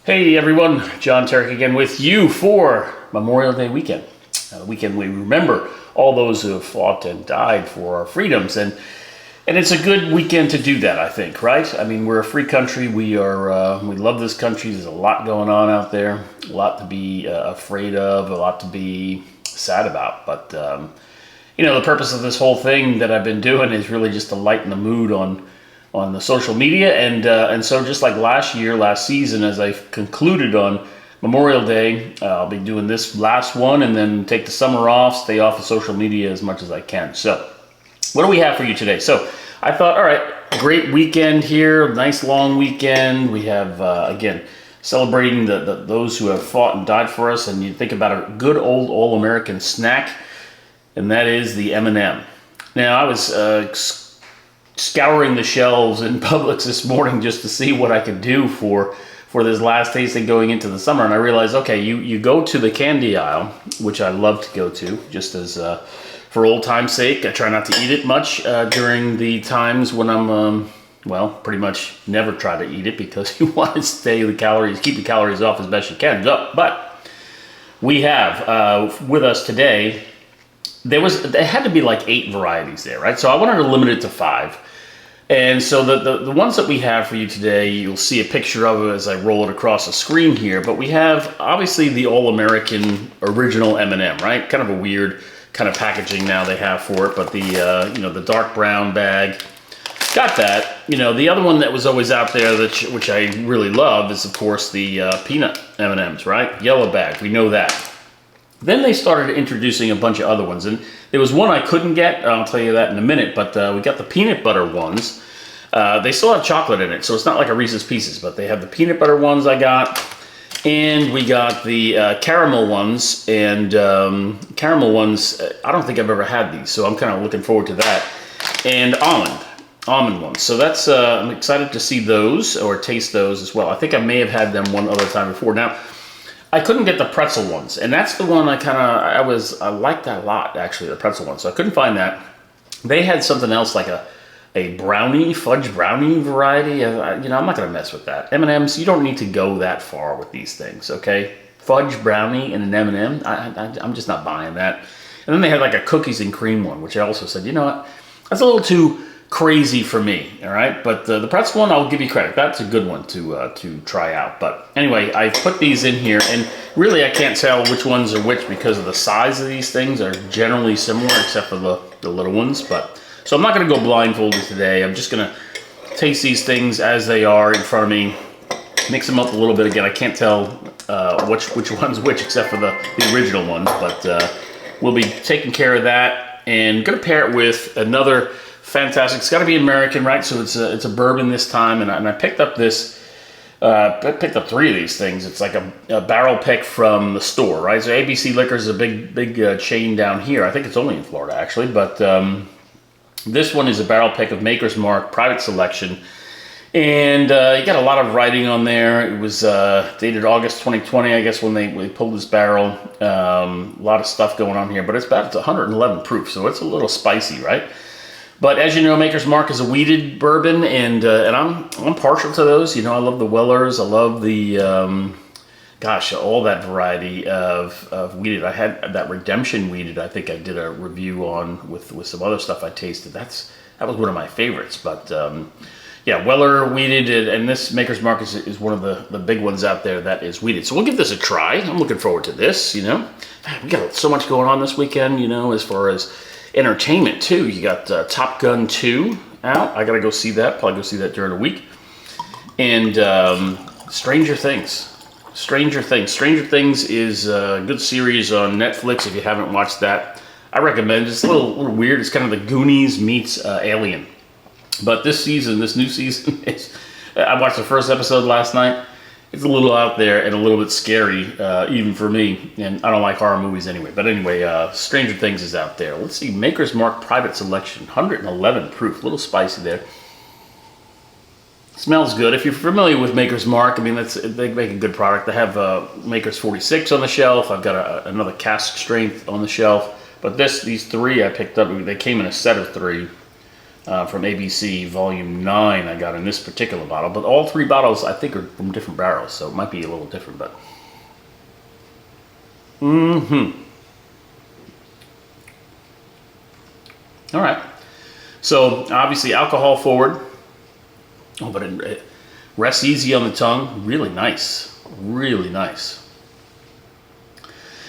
Hey everyone, John Turk again with you for Memorial Day weekend. The weekend we remember all those who have fought and died for our freedoms, and it's a good weekend to do that, I think, right? I mean, we're a free country. We love this country. There's a lot going on out there, a lot to be afraid of, a lot to be sad about. But the purpose of this whole thing that I've been doing is really just to lighten the mood on the social media, and so just like last season, as I concluded on Memorial Day, I'll be doing this last one and then take the summer off, stay off of social media as much as I can. So what do we have for you today? So I thought, all right, great weekend here, nice long weekend. We have, again, celebrating those who have fought and died for us, and you think about a good old all-American snack, and that is the M&M. Now, I was scouring the shelves in Publix this morning just to see what I could do for this last tasting going into the summer, and I realized, okay, you go to the candy aisle, which I love to go to, just as for old time's sake. I try not to eat it much during the times when I'm pretty much never try to eat it, because you want to keep the calories off as best you can. But we have with us today, there had to be like 8 varieties there, right? So I wanted to limit it to 5. And so the ones that we have for you today, you'll see a picture of it as I roll it across the screen here. But we have, obviously, the all-American original M&M, right? Kind of a weird kind of packaging now they have for it. But the dark brown bag, got that. The other one that was always out there, which I really love, is, of course, the peanut M&Ms, right? Yellow bag, we know that. Then they started introducing a bunch of other ones, and there was one I couldn't get, I'll tell you that in a minute, but we got the peanut butter ones. They still have chocolate in it, so it's not like a Reese's Pieces, but they have the peanut butter ones I got, and we got the caramel ones, and caramel ones, I don't think I've ever had these, so I'm kind of looking forward to that, and almond ones. So that's, I'm excited to see those, or taste those as well. I think I may have had them one other time before. Now, I couldn't get the pretzel ones, and that's the one I liked that a lot, actually, the pretzel ones. So I couldn't find that. They had something else like a fudge brownie variety. I'm not going to mess with that. M&Ms, you don't need to go that far with these things, okay? Fudge brownie and an M&M, I'm just not buying that. And then they had like a cookies and cream one, which I also said, you know what, that's a little too crazy for me, all right? But the pretzel one, I'll give you credit. That's a good one to try out. But anyway, I put these in here, and really I can't tell which ones are which because of the size of these things are generally similar, except for the little ones. But so I'm not going to go blindfolded today. I'm just going to taste these things as they are in front of me, mix them up a little bit. Again, I can't tell which one's which, except for the original ones. But we'll be taking care of that, and going to pair it with another fantastic. It's got to be American, right? So it's a bourbon this time, and I picked up this. I picked up 3 of these things. It's like a barrel pick from the store, right? So ABC Liquor is a big chain down here. I think it's only in Florida, actually, but this one is a barrel pick of Maker's Mark Private Selection, and you got a lot of writing on there. It was dated August 2020, I guess, when they pulled this barrel. A lot of stuff going on here, but it's 111 proof, so it's a little spicy, right? But as you know, Maker's Mark is a wheated bourbon, and I'm partial to those. I love the Wellers. I love the all that variety of wheated. I had that Redemption wheated. I think I did a review on with some other stuff I tasted. That was one of my favorites. But Weller wheated, and this Maker's Mark is one of the big ones out there that is wheated. So we'll give this a try. I'm looking forward to this. We got so much going on this weekend. As far as entertainment too. You got Top Gun 2 out. I gotta go see that. Probably go see that during the week. And Stranger Things. Stranger Things is a good series on Netflix. If you haven't watched that, I recommend it. It's a little weird. It's kind of the Goonies meets Alien. But this new season is. I watched the first episode last night. It's a little out there and a little bit scary, even for me, and I don't like horror movies anyway. But anyway, Stranger Things is out there. Let's see, Maker's Mark Private Selection, 111 proof, a little spicy there. Smells good. If you're familiar with Maker's Mark, they make a good product. They have Maker's 46 on the shelf. I've got another cask strength on the shelf. But these 3 I picked up, they came in a set of 3. from ABC Volume 9 I got in this particular bottle. But all 3 bottles I think are from different barrels, so it might be a little different. But all right. So obviously alcohol forward, but it rests easy on the tongue. Really nice, really nice.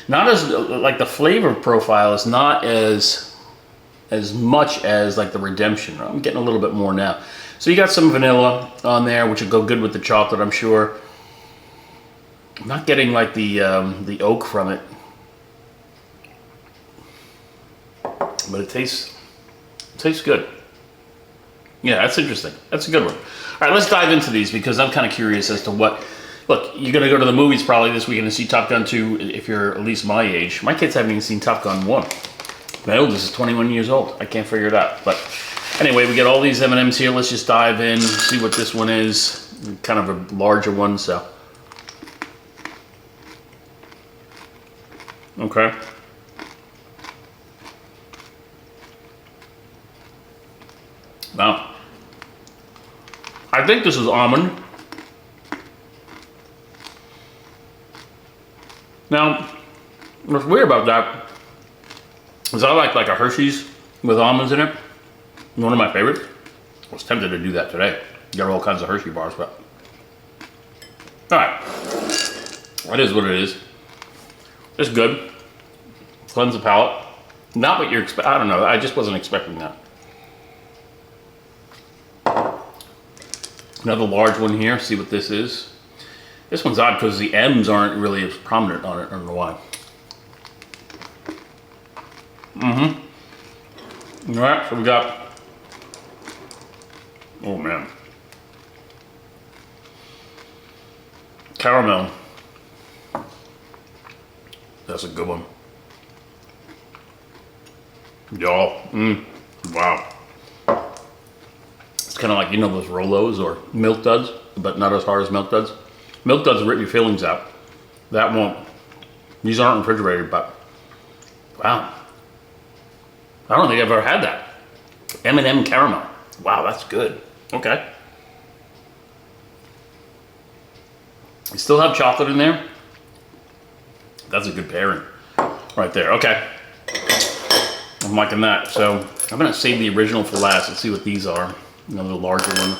Not as like the flavor profile is not as much as like the Redemption. I'm getting a little bit more now. So you got some vanilla on there, which will go good with the chocolate, I'm sure. I'm not getting like the oak from it, but it tastes good. Yeah, that's interesting. That's a good one. All right, let's dive into these because I'm kind of curious as to what. Look, you're going to go to the movies probably this weekend and see Top Gun 2 if you're at least my age. My kids haven't even seen Top Gun 1. My oldest is 21 years old. I can't figure it out. But anyway, we get all these M&Ms here. Let's just dive in, see what this one is. Kind of a larger one, so. Okay. Wow. I think this is almond. Now, what's weird about that is I like a Hershey's with almonds in it. One of my favorites. I was tempted to do that today. Got all kinds of Hershey bars, but all right. That is what it is. It's good. Cleanse the palate. Not what you're expecting. I don't know. I just wasn't expecting that. Another large one here. See what this is. This one's odd because the M's aren't really as prominent on it. I don't know why. All right, so we got. Oh man. Caramel. That's a good one. Y'all. Wow. It's kind of like, you know, those Rolos or Milk Duds, but not as hard as Milk Duds. Milk Duds rip your fillings out. That won't. These aren't refrigerated, but wow. I don't think I've ever had that. M&M caramel. Wow, that's good. Okay. You still have chocolate in there? That's a good pairing right there. Okay. I'm liking that. So I'm going to save the original for last and see what these are. Another larger one.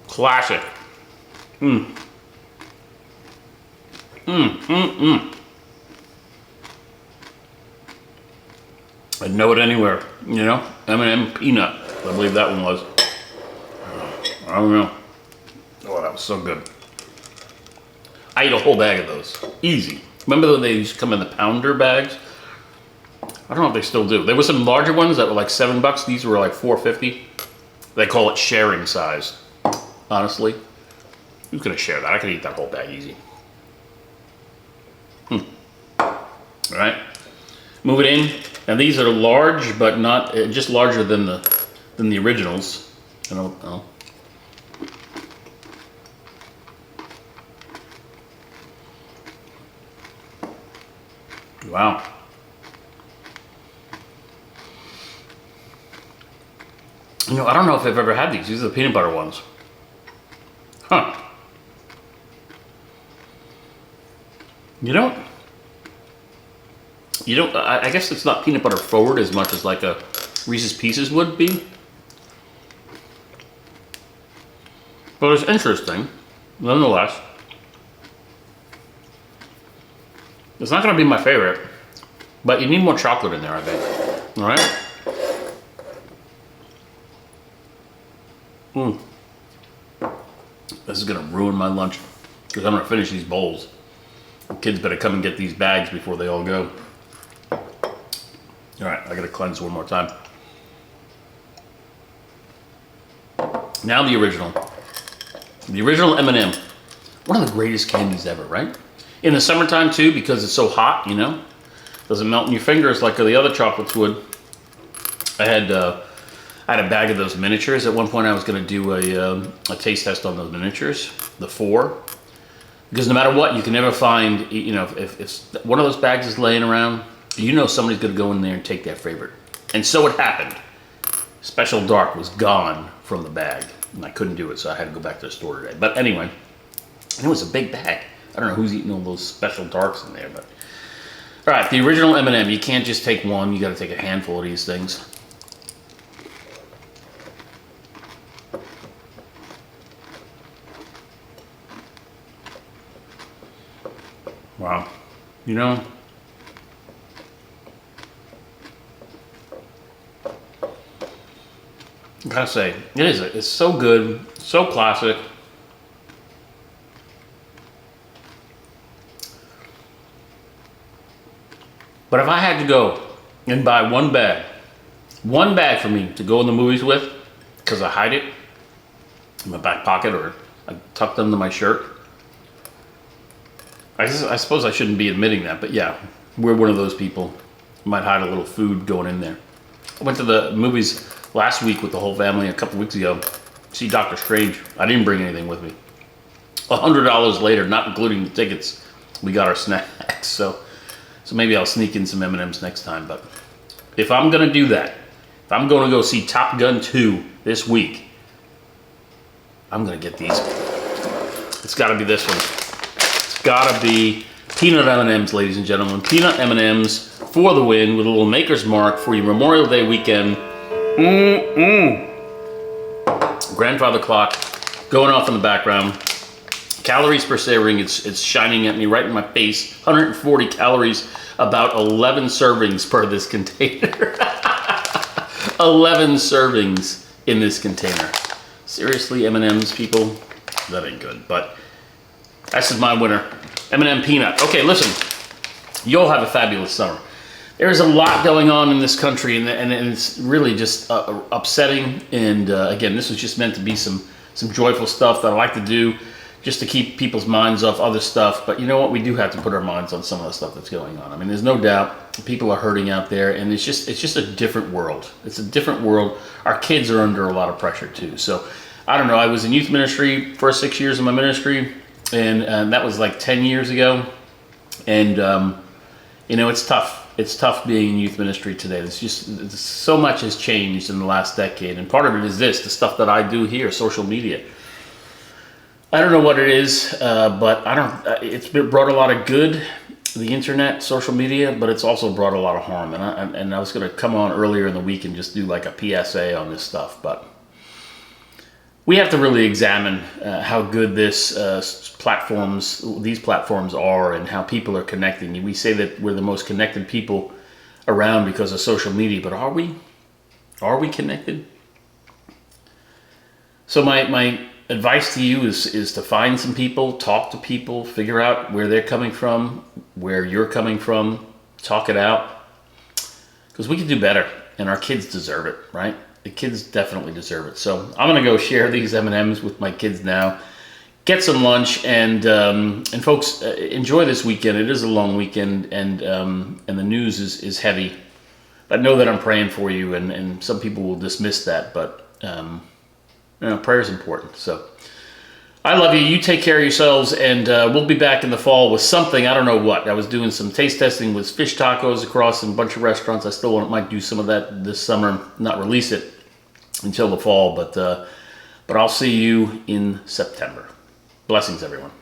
Classic. I'd know it anywhere, you know? M&M peanut, I believe that one was. I don't know. Oh, that was so good. I ate a whole bag of those. Easy. Remember when they used to come in the pounder bags? I don't know if they still do. There were some larger ones that were like $7. These were like $4.50. They call it sharing size. Honestly, who's gonna share that? I could eat that whole bag easy. All right, move it in. Now these are large, but not just larger than the originals. I don't know. Wow. You know, I don't know if I've ever had these. These are the peanut butter ones. Huh. You don't, I guess it's not peanut butter forward as much as like a Reese's Pieces would be. But it's interesting, nonetheless. It's not gonna be my favorite, but you need more chocolate in there, I think. All right? This is gonna ruin my lunch because I'm gonna finish these bowls. The kids better come and get these bags before they all go. All right, I gotta cleanse one more time. Now the original. The original M&M. One of the greatest candies ever, right? In the summertime too, because it's so hot, you know? Doesn't melt in your fingers like the other chocolates would. I had a bag of those miniatures. At one point I was gonna do a taste test on those miniatures, the 4. Because no matter what, you can never find, you know, if one of those bags is laying around, you know somebody's going to go in there and take that favorite. And so it happened. Special Dark was gone from the bag, and I couldn't do it, so I had to go back to the store today. But anyway, and it was a big bag. I don't know who's eating all those Special Darks in there, but... All right, the original M&M, you can't just take one, you got to take a handful of these things. Wow. You know, I gotta say, it's so good, so classic. But if I had to go and buy one bag for me to go in the movies with, because I hide it in my back pocket or I tuck them into my shirt, I suppose I shouldn't be admitting that, but yeah, we're one of those people. Might hide a little food going in there. I went to the movies last week with the whole family, a couple weeks ago, see Doctor Strange. I didn't bring anything with me. $100 later, not including the tickets, we got our snacks. So maybe I'll sneak in some M&Ms next time. But if I'm gonna do that, if I'm gonna go see Top Gun 2 this week, I'm gonna get these. It's gotta be this one. It's gotta be peanut M&Ms, ladies and gentlemen. Peanut M&Ms for the win with a little maker's mark for your Memorial Day weekend. Grandfather clock going off in the background. Calories per serving, it's shining at me right in my face. 140 calories, about 11 servings per this container. 11 servings in this container. Seriously, M&Ms, people? That ain't good, but this is my winner. M&M peanut. Okay, listen, you'll have a fabulous summer. There's a lot going on in this country, and it's really just upsetting. And again, this was just meant to be some joyful stuff that I like to do, just to keep people's minds off other stuff. But you know what? We do have to put our minds on some of the stuff that's going on. I mean, there's no doubt people are hurting out there, and it's just a different world. It's a different world. Our kids are under a lot of pressure too. So I don't know. I was in youth ministry for 6 years of my ministry, and that was like 10 years ago. And you know, it's tough. It's tough being in youth ministry today. So much has changed in the last decade, and part of it is the stuff that I do here, social media. I don't know what it is, but it's brought a lot of good, the internet, social media, but it's also brought a lot of harm. And I was going to come on earlier in the week and just do like a PSA on this stuff, but we have to really examine how good these platforms are and how people are connecting. We say that we're the most connected people around because of social media, but are we? Are we connected? So my advice to you is to find some people, talk to people, figure out where they're coming from, where you're coming from, talk it out, because we can do better, and our kids deserve it, right? The kids definitely deserve it. So I'm gonna go share these M&Ms with my kids now, get some lunch, and folks, enjoy this weekend. It is a long weekend, and the news is heavy. But know that I'm praying for you, and some people will dismiss that, but you know, prayer is important. So I love you. You take care of yourselves, and we'll be back in the fall with something. I don't know what. I was doing some taste testing with fish tacos across a bunch of restaurants. I still might do some of that this summer, not release it until the fall, but I'll see you in September. Blessings, everyone.